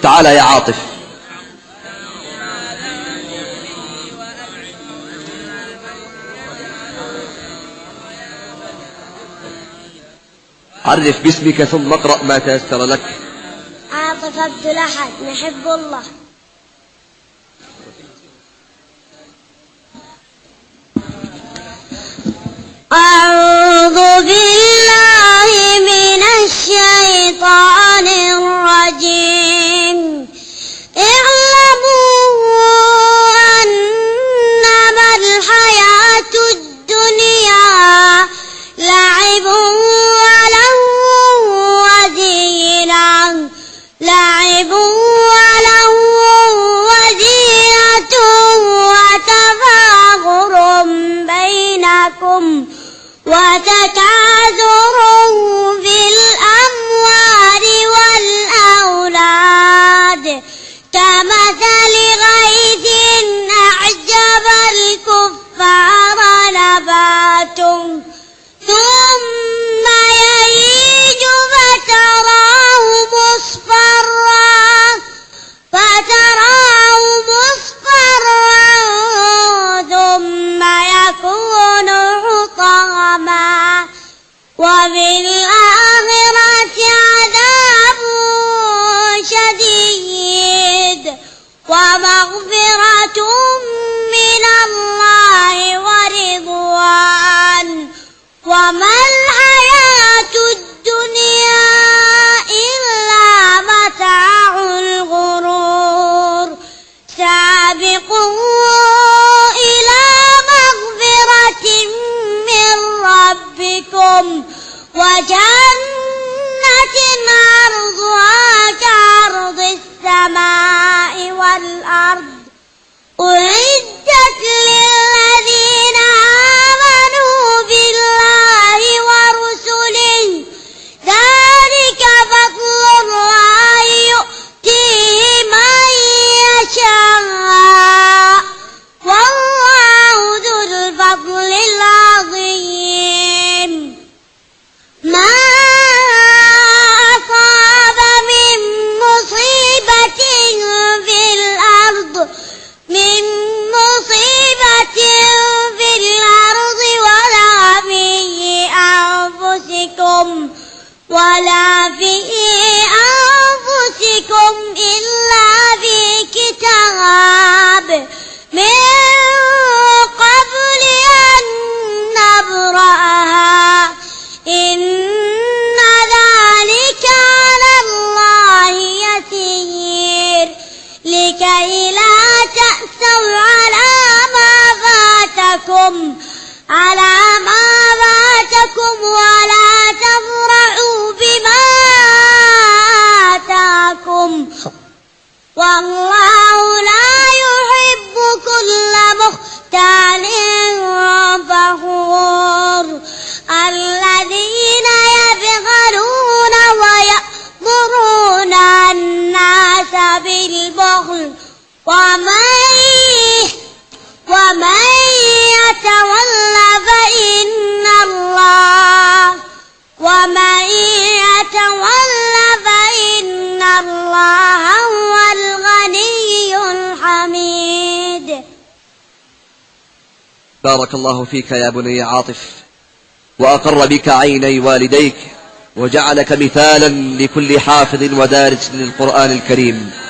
تعال يا عاطف. عرف باسمك ثم اقرأ ما تيسر لك. عاطف عبد الأحد، نحب الله. أعوذ بالله من الشيطان الرجيم. اعلموا أنما الحياة الدنيا لعب وزينة وتفاخر بينكم وتكاثر في الأموال والأولاد كمثل غيث أعجب الكفار نباته ثم يهيج فتراه مصفرا ثم يكون حطاما وفي الآخرة عذاب شديد ومغفرة من الله ورضوان وما الحياة الدنيا إلا متاع الغرور. سابقوا إلى مغفرة من ربكم وجنة عرضها كعرض السماء والأرض أعدت للذين آمنوا بالله ورسله ذلك فضل الله يؤتيه من يشاء والله ذو الفضل العظيم. ما أصاب من مصيبة في الأرض ولا في أنفسكم إلا في كتاب من قبل أن نبرأها إن ذلك على الله يسير. لكي لا تأسوا على ما فاتكم ولا تفرحوا بما آتاكم والله لا يحب كل مختال فخور. الذين يبخلون ويأمرون الناس بالبخل ومن يتول فإن الله هو الغني الحميد. بارك الله فيك يا بني عاطف وأقر بك عيني والديك وجعلك مثالا لكل حافظ ودارس للقرآن الكريم.